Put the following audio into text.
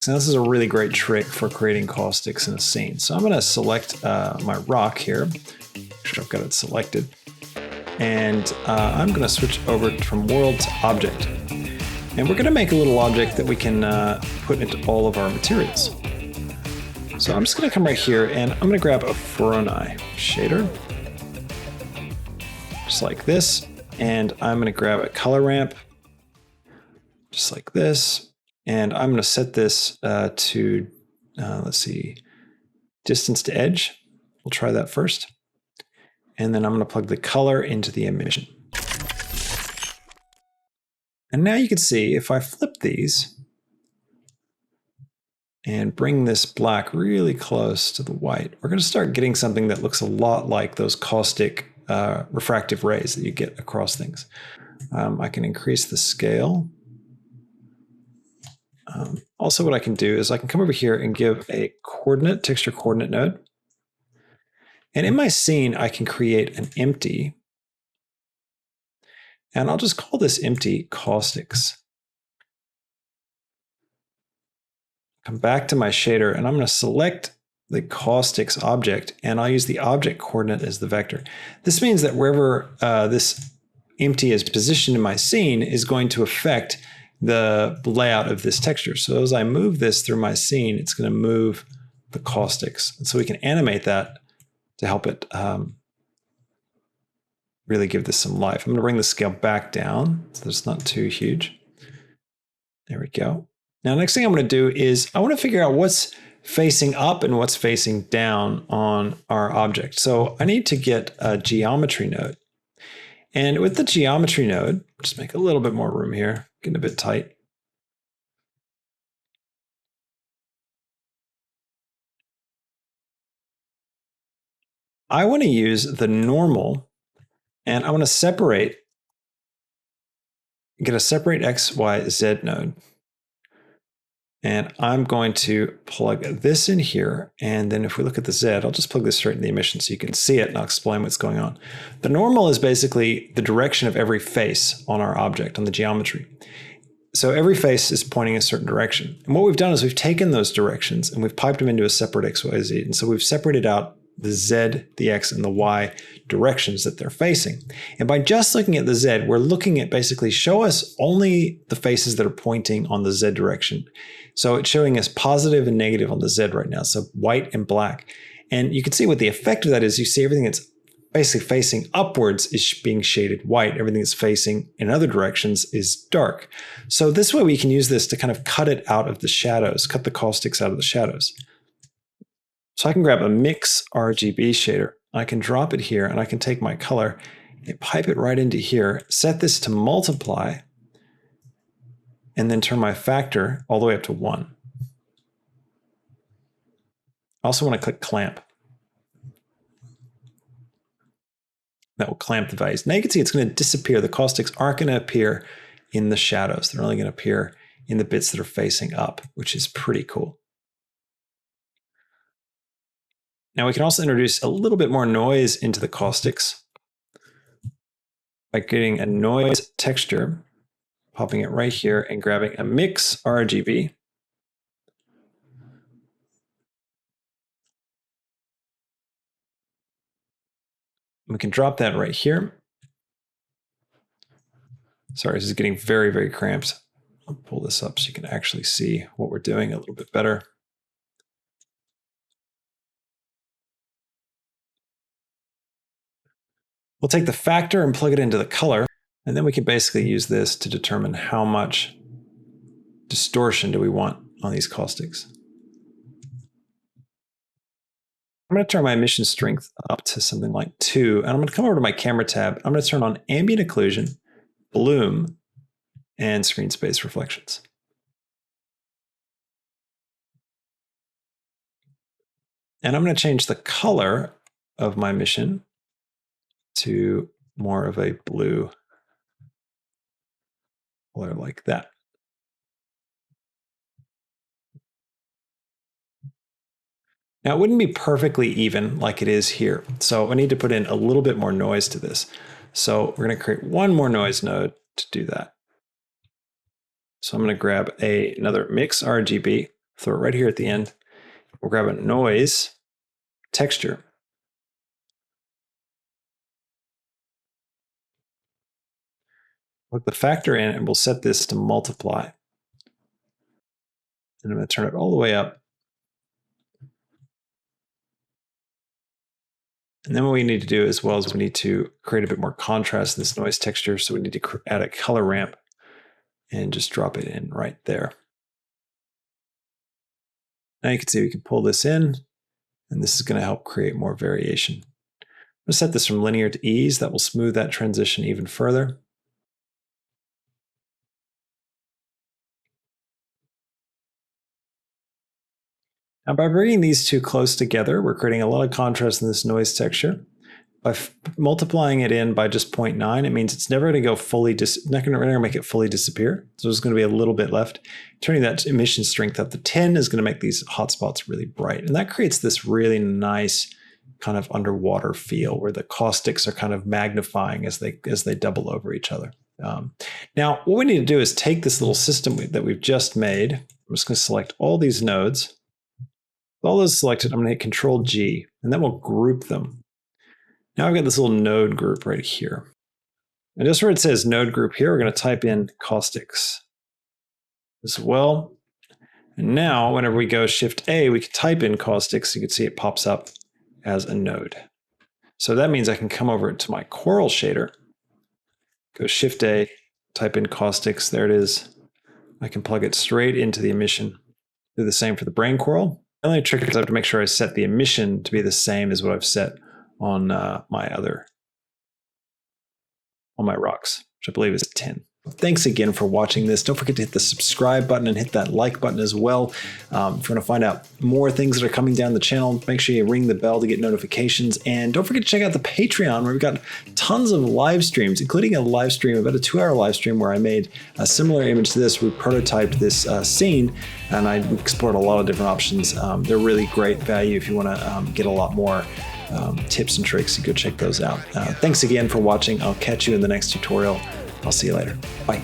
So this is a really great trick for creating caustics in a scene. So I'm going to select my rock here. Make sure I've got it selected. And I'm going to switch over from world to object. And we're going to make a little object that we can put into all of our materials. So I'm just going to come right here and I'm going to grab a Voronoi shader, just like this. And I'm going to grab a color ramp, just like this. And I'm going to set this to, let's see, distance to edge. We'll try that first. And then I'm going to plug the color into the emission. And now you can see if I flip these and bring this black really close to the white, we're going to start getting something that looks a lot like those caustic refractive rays that you get across things. I can increase the scale. Also, what I can do is I can come over here and give a coordinate, texture coordinate node. And in my scene, I can create an empty. And I'll just call this empty caustics. Come back to my shader, and I'm going to select the caustics object, and I'll use the object coordinate as the vector. This means that wherever this empty is positioned in my scene is going to affect the layout of this texture. So as I move this through my scene, it's going to move the caustics. And so we can animate that to help it really give this some life. I'm going to bring the scale back down so it's not too huge. There we go. Now, next thing I'm going to do is I want to figure out what's facing up and what's facing down on our object. So I need to get a geometry node. And with the geometry node, just make a little bit more room here, getting a bit tight. I want to use the normal, and I want to separate, get a separate X, Y, Z node. And I'm going to plug this in here. And then if we look at the Z, I'll just plug this straight in the emission so you can see it and I'll explain what's going on. The normal is basically the direction of every face on our object, on the geometry. So every face is pointing a certain direction. And what we've done is we've taken those directions and we've piped them into a separate X, Y, Z. And so we've separated out the Z, the X, and the Y directions that they're facing. And by just looking at the Z, we're looking at basically show us only the faces that are pointing on the Z direction. So it's showing us positive and negative on the Z right now. So white and black. And you can see what the effect of that is. You see everything that's basically facing upwards is being shaded white. Everything that's facing in other directions is dark. So this way we can use this to kind of cut it out of the shadows, cut the caustics out of the shadows. So I can grab a mix RGB shader. I can drop it here and I can take my color and pipe it right into here, set this to multiply, and then turn my factor all the way up to 1. I also want to click clamp. That will clamp the values. Now you can see it's going to disappear. The caustics aren't going to appear in the shadows. They're only going to appear in the bits that are facing up, which is pretty cool. Now we can also introduce a little bit more noise into the caustics by getting a noise texture, popping it right here and grabbing a mix RGB. We can drop that right here. Sorry, this is getting very, very cramped. I'll pull this up so you can actually see what we're doing a little bit better. We'll take the factor and plug it into the color, and then we can basically use this to determine how much distortion do we want on these caustics. I'm going to turn my emission strength up to something like 2, and I'm going to come over to my camera tab. I'm going to turn on ambient occlusion, bloom, and screen space reflections. And I'm going to change the color of my emission to more of a blue color like that. Now it wouldn't be perfectly even like it is here. So I need to put in a little bit more noise to this. So we're going to create one more noise node to do that. So I'm going to grab another mix RGB, throw it right here at the end. We'll grab a noise texture. Plug the factor in, and we'll set this to multiply. And I'm going to turn it all the way up. And then what we need to do as well is we need to create a bit more contrast in this noise texture. So we need to add a color ramp and just drop it in right there. Now you can see we can pull this in, and this is going to help create more variation. I'm going to set this from linear to ease. That will smooth that transition even further. Now by bringing these two close together, we're creating a lot of contrast in this noise texture. By multiplying it in by just 0.9, it means it's never going to go fully, not going to make it fully disappear. So there's going to be a little bit left. Turning that emission strength up to 10 is going to make these hotspots really bright. And that creates this really nice kind of underwater feel where the caustics are kind of magnifying as they double over each other. Now, what we need to do is take this little system that we've just made. I'm just going to select all these nodes. With all those selected, I'm going to hit Control G, and then we'll group them. Now I've got this little node group right here. And just where it says node group here, we're going to type in Caustics as well. And now whenever we go Shift A, we can type in Caustics. You can see it pops up as a node. So that means I can come over to my coral shader, go Shift A, type in Caustics. There it is. I can plug it straight into the emission. Do the same for the brain coral. The only trick is I have to make sure I set the emission to be the same as what I've set on my rocks, which I believe is 10. Thanks again for watching this. Don't forget to hit the subscribe button and hit that like button as well. If you want to find out more things that are coming down the channel, make sure you ring the bell to get notifications. And don't forget to check out the Patreon, where we've got tons of live streams, including a live stream, about a 2-hour live stream where I made a similar image to this. We prototyped this scene, and I explored a lot of different options. They're really great value if you want to get a lot more tips and tricks. You go check those out. Thanks again for watching. I'll catch you in the next tutorial. I'll see you later. Bye.